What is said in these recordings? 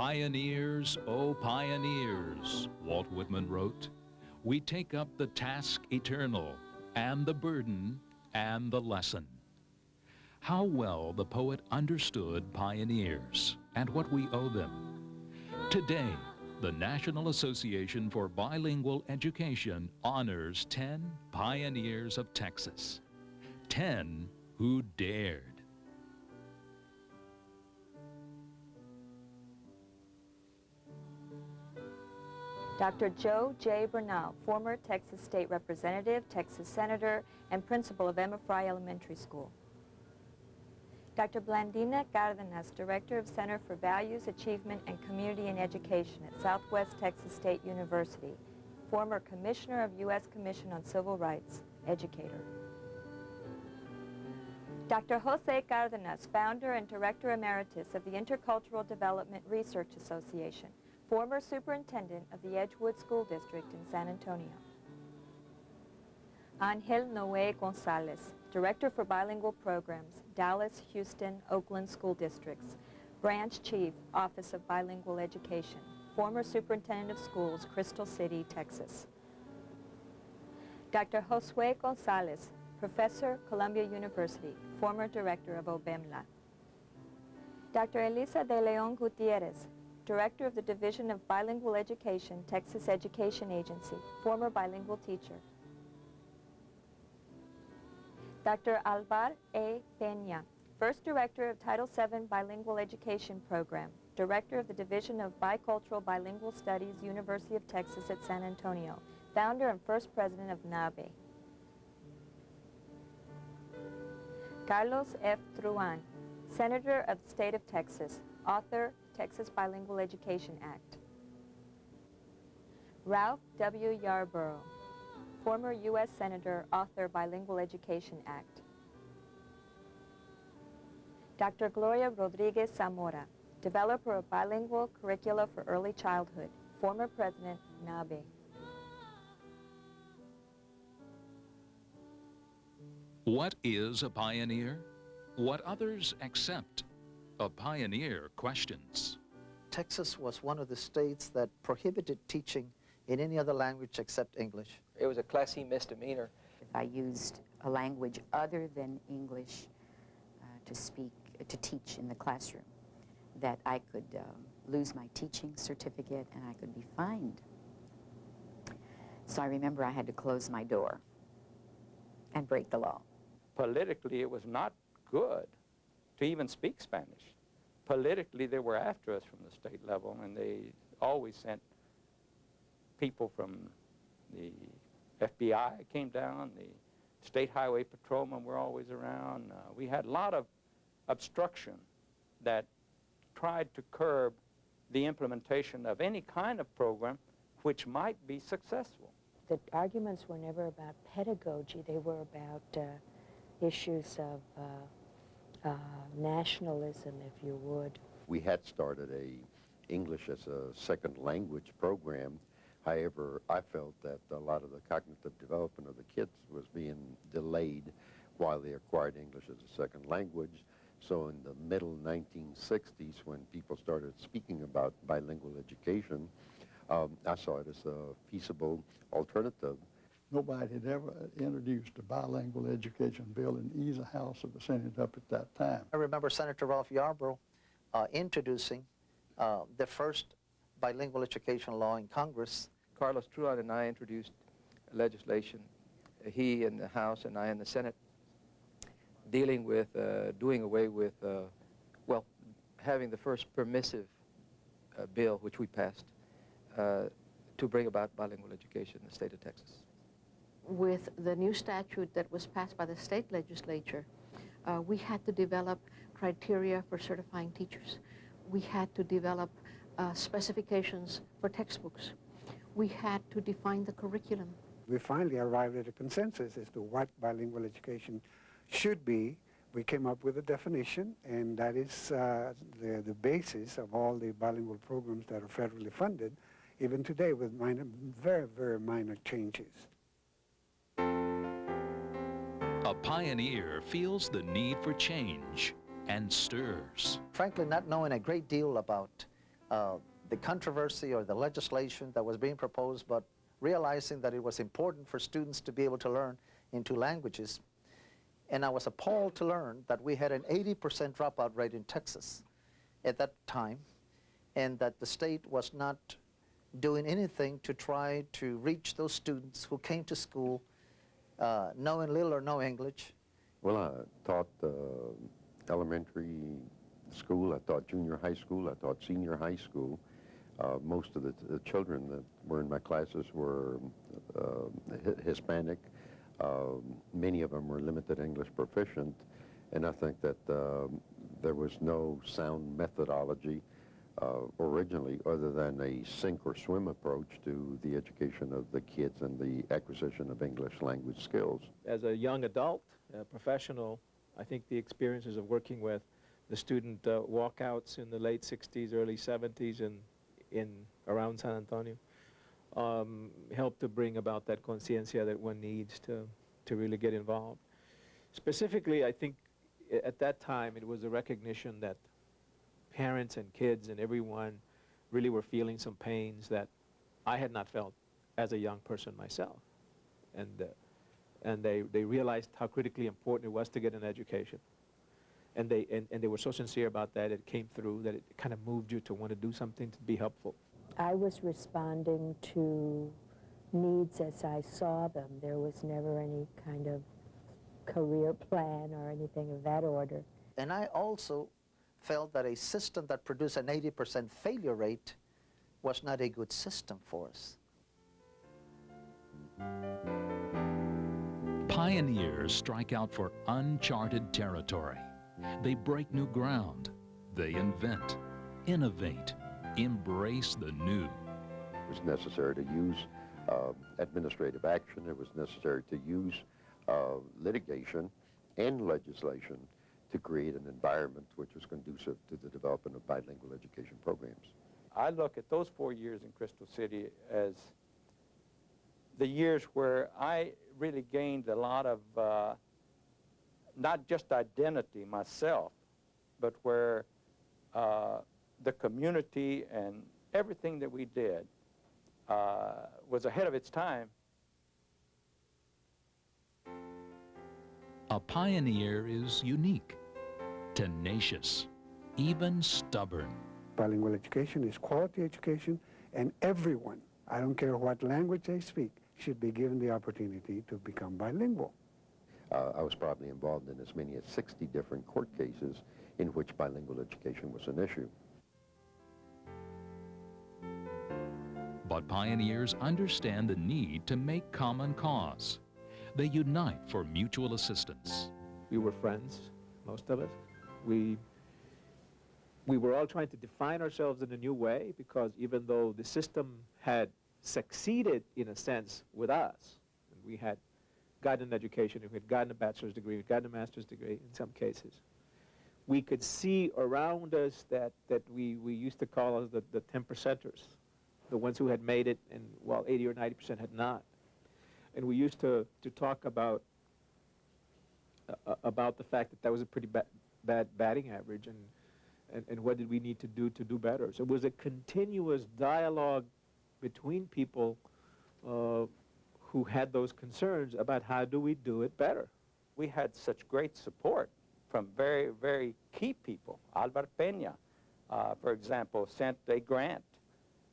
Pioneers, oh pioneers, Walt Whitman wrote, we take up the task eternal, and the burden, and the lesson. How well the poet understood pioneers and what we owe them. Today, the National Association for Bilingual Education honors 10 pioneers of Texas. 10 who dared. Dr. Joe J. Bernal, former Texas State Representative, Texas Senator, and principal of Emma Fry Elementary School. Dr. Blandina Cardenas, Director of Center for Values, Achievement, and Community in Education at Southwest Texas State University, former Commissioner of U.S. Commission on Civil Rights, educator. Dr. Jose Cardenas, Founder and Director Emeritus of the Intercultural Development Research Association, former Superintendent of the Edgewood School District in San Antonio. Angel Noé Gonzalez, Director for Bilingual Programs, Dallas, Houston, Oakland School Districts, Branch Chief, Office of Bilingual Education, former Superintendent of Schools, Crystal City, Texas. Dr. Josue Gonzalez, Professor, Columbia University, former Director of OBEMLA. Dr. Elisa de Leon Gutierrez, Director of the Division of Bilingual Education, Texas Education Agency, former bilingual teacher. Dr. Alvar A. Peña, First Director of Title VII Bilingual Education Program, Director of the Division of Bicultural Bilingual Studies, University of Texas at San Antonio, founder and first president of NABE. Carlos F. Truan, Senator of the State of Texas, author, Texas Bilingual Education Act. Ralph W. Yarborough, former U.S. Senator, author, Bilingual Education Act. Dr. Gloria Rodriguez Zamora, developer of bilingual curricula for early childhood, former president, NABE. What is a pioneer? What others accept? A pioneer questions. Texas was one of the states that prohibited teaching in any other language except English. It was a Class C misdemeanor. If I used a language other than English to teach in the classroom, that I could lose my teaching certificate and I could be fined. So I remember I had to close my door and break the law. Politically, it was not good to even speak Spanish. Politically, they were after us from the state level, and they always sent people from the FBI came down, the state highway patrolmen were always around. We had a lot of obstruction that tried to curb the implementation of any kind of program which might be successful. The arguments were never about pedagogy. They were about issues of nationalism, if you would. We had started a English as a second language program. However, I felt that a lot of the cognitive development of the kids was being delayed while they acquired English as a second language. So in the middle 1960s, when people started speaking about bilingual education, I saw it as a feasible alternative. Nobody had ever introduced a bilingual education bill in either house of the Senate up at that time. I remember Senator Ralph Yarborough introducing the first bilingual education law in Congress. Carlos Truan and I introduced legislation, he in the House and I in the Senate, dealing with doing away with, well, having the first permissive bill, which we passed, to bring about bilingual education in the state of Texas. With the new statute that was passed by the state legislature, we had to develop criteria for certifying teachers. We had to develop specifications for textbooks. We had to define the curriculum. We finally arrived at a consensus as to what bilingual education should be. We came up with a definition, and that is the basis of all the bilingual programs that are federally funded, even today with minor, very, very minor changes. A pioneer feels the need for change and stirs. Frankly, not knowing a great deal about the controversy or the legislation that was being proposed, but realizing that it was important for students to be able to learn in 2 languages. And I was appalled to learn that we had an 80% dropout rate in Texas at that time, and that the state was not doing anything to try to reach those students who came to school knowing little or no English. Well, I taught elementary school, I taught junior high school, I taught senior high school. Most of the children that were in my classes were Hispanic. Many of them were limited English proficient, and I think that there was no sound methodology originally other than a sink or swim approach to the education of the kids and the acquisition of English language skills. As a young adult, professional, I think the experiences of working with the student walkouts in the late 60s, early 70s in around San Antonio helped to bring about that conciencia that one needs to really get involved. Specifically, I think at that time it was a recognition that parents and kids and everyone really were feeling some pains that I had not felt as a young person myself. And they realized how critically important it was to get an education. And they were so sincere about that, it came through, that it kind of moved you to want to do something to be helpful. I was responding to needs as I saw them. There was never any kind of career plan or anything of that order. And I also felt that a system that produced an 80% failure rate was not a good system for us. Pioneers strike out for uncharted territory. They break new ground. They invent, innovate, embrace the new. It was necessary to use administrative action. It was necessary to use litigation and legislation to create an environment which was conducive to the development of bilingual education programs. I look at those 4 years in Crystal City as the years where I really gained a lot of not just identity myself, but where the community and everything that we did was ahead of its time. A pioneer is unique, tenacious, even stubborn. Bilingual education is quality education, and everyone, I don't care what language they speak, should be given the opportunity to become bilingual. I was probably involved in as many as 60 different court cases in which bilingual education was an issue. But pioneers understand the need to make common cause. They unite for mutual assistance. We were friends, most of us. We were all trying to define ourselves in a new way, because even though the system had succeeded in a sense with us, and we had gotten an education, we had gotten a bachelor's degree, we had gotten a master's degree in some cases, we could see around us that we used to call us the 10%ers, the ones who had made it, and while 80 or 90% had not. And we used to talk about the fact that was a pretty bad batting average, and what did we need to do better. So it was a continuous dialogue between people who had those concerns about how do we do it better. We had such great support from very, very key people. Alvar Peña, for example, sent a grant,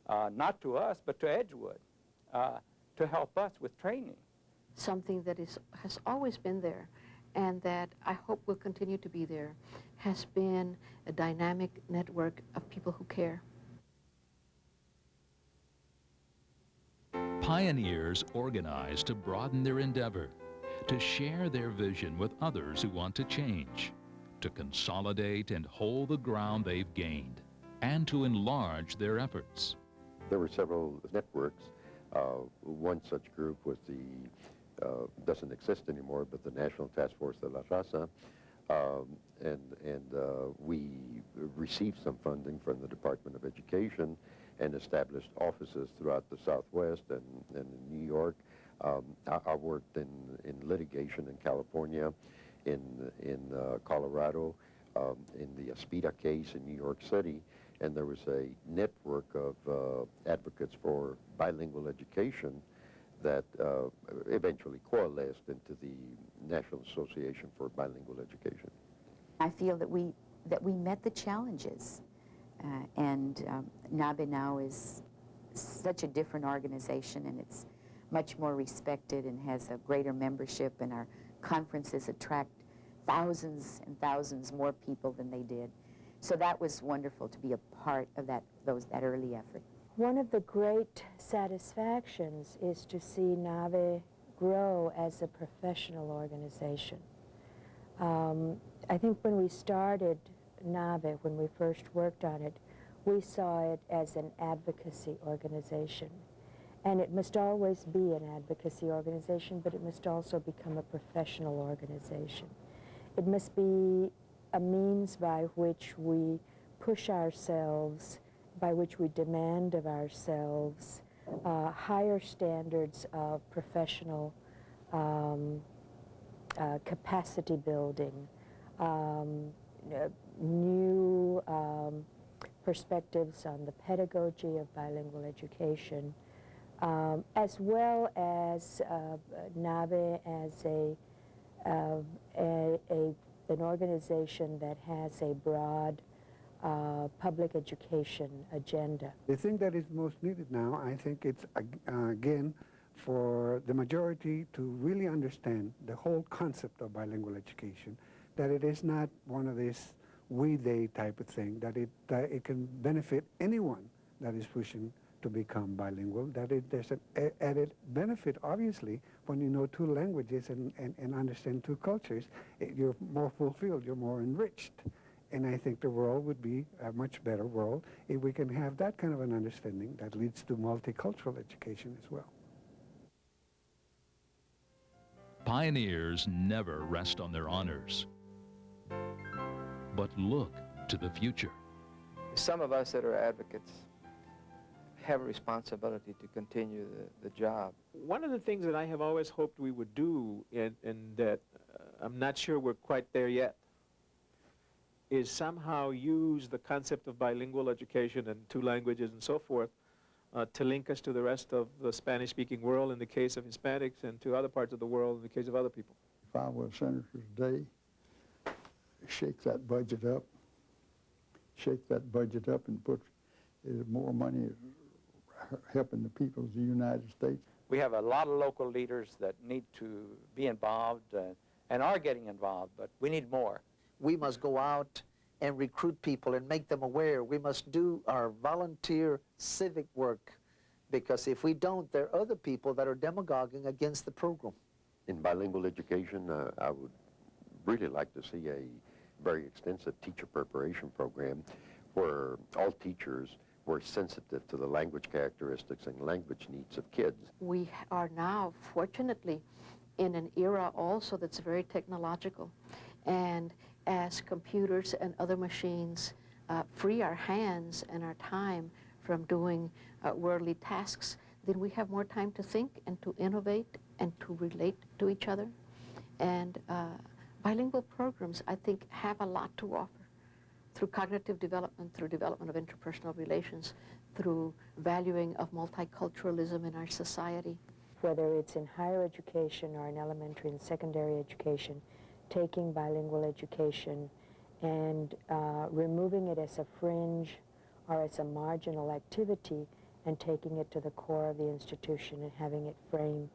not to us, but to Edgewood, to help us with training. Something that has always been there, and that I hope will continue to be there, has been a dynamic network of people who care. Pioneers organize to broaden their endeavor, to share their vision with others who want to change, to consolidate and hold the ground they've gained, and to enlarge their efforts. There were several networks. One such group was doesn't exist anymore, but the National Task Force de la Raza, and we received some funding from the Department of Education and established offices throughout the Southwest and in New York. I worked in litigation in California, in Colorado, in the Aspida case in New York City, and there was a network of advocates for bilingual education that eventually coalesced into the National Association for Bilingual Education. I feel that we met the challenges, and NABE now is such a different organization, and it's much more respected and has a greater membership, and our conferences attract thousands and thousands more people than they did. So that was wonderful to be a part of that early effort. One of the great satisfactions is to see NABE grow as a professional organization. I think when we started NABE, when we first worked on it, we saw it as an advocacy organization. And it must always be an advocacy organization, but it must also become a professional organization. It must be a means by which we push ourselves, by which we demand of ourselves higher standards of professional capacity building, new perspectives on the pedagogy of bilingual education, as well as NABE as an organization that has a broad public education agenda. The thing that is most needed now, I think it's, again, for the majority to really understand the whole concept of bilingual education, that it is not one of these we-they type of thing, that it can benefit anyone that is pushing to become bilingual, that there's an added benefit, obviously, when you know two languages and understand two cultures. You're more fulfilled, you're more enriched. And I think the world would be a much better world if we can have that kind of an understanding that leads to multicultural education as well. Pioneers never rest on their honors, but look to the future. Some of us that are advocates have a responsibility to continue the job. One of the things that I have always hoped we would do, and that I'm not sure we're quite there yet, is somehow use the concept of bilingual education and two languages and so forth to link us to the rest of the Spanish-speaking world in the case of Hispanics and to other parts of the world in the case of other people. If I were a senator today, shake that budget up and put more money helping the people of the United States. We have a lot of local leaders that need to be involved and are getting involved, but we need more. We must go out and recruit people and make them aware. We must do our volunteer civic work, because if we don't, there are other people that are demagoguing against the program. In bilingual education, I would really like to see a very extensive teacher preparation program where all teachers were sensitive to the language characteristics and language needs of kids. We are now, fortunately, in an era also that's very technological. And as computers and other machines free our hands and our time from doing worldly tasks, then we have more time to think and to innovate and to relate to each other. And bilingual programs, I think, have a lot to offer through cognitive development, through development of interpersonal relations, through valuing of multiculturalism in our society. Whether it's in higher education or in elementary and secondary education, taking bilingual education and removing it as a fringe or as a marginal activity and taking it to the core of the institution and having it frame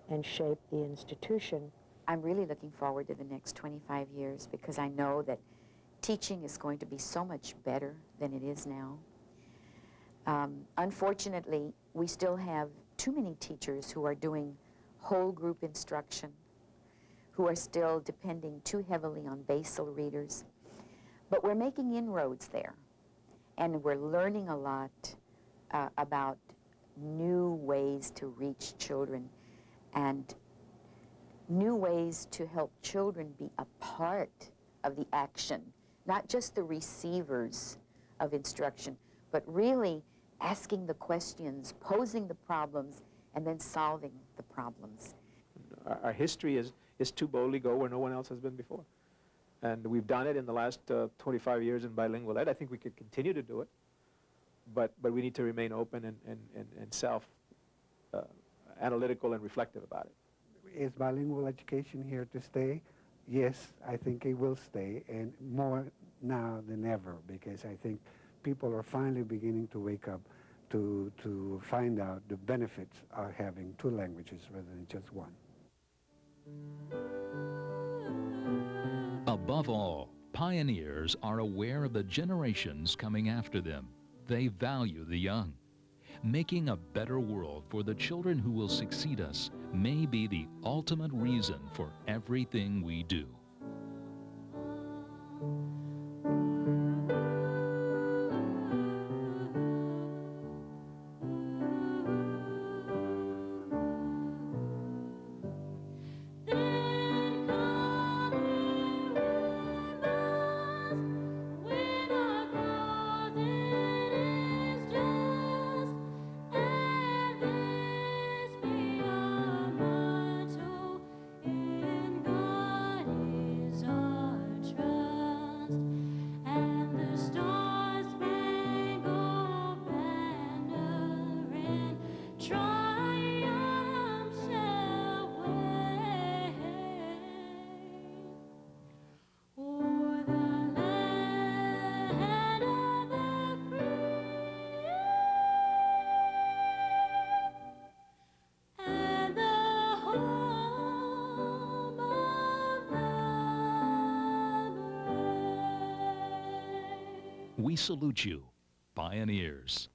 and shape the institution. I'm really looking forward to the next 25 years because I know that teaching is going to be so much better than it is now. Unfortunately, we still have too many teachers who are doing whole group instruction, who are still depending too heavily on basal readers. But we're making inroads there, and we're learning a lot about new ways to reach children and new ways to help children be a part of the action, not just the receivers of instruction, but really asking the questions, posing the problems, and then solving the problems. Our history is to boldly go where no one else has been before. And we've done it in the last 25 years in bilingual ed. I think we could continue to do it. but we need to remain open and self-analytical and reflective about it. Is bilingual education here to stay? Yes, I think it will stay, and more now than ever, because I think people are finally beginning to wake up to find out the benefits of having two languages rather than just one. Above all, pioneers are aware of the generations coming after them. They value the young. Making a better world for the children who will succeed us may be the ultimate reason for everything we do. We salute you, pioneers.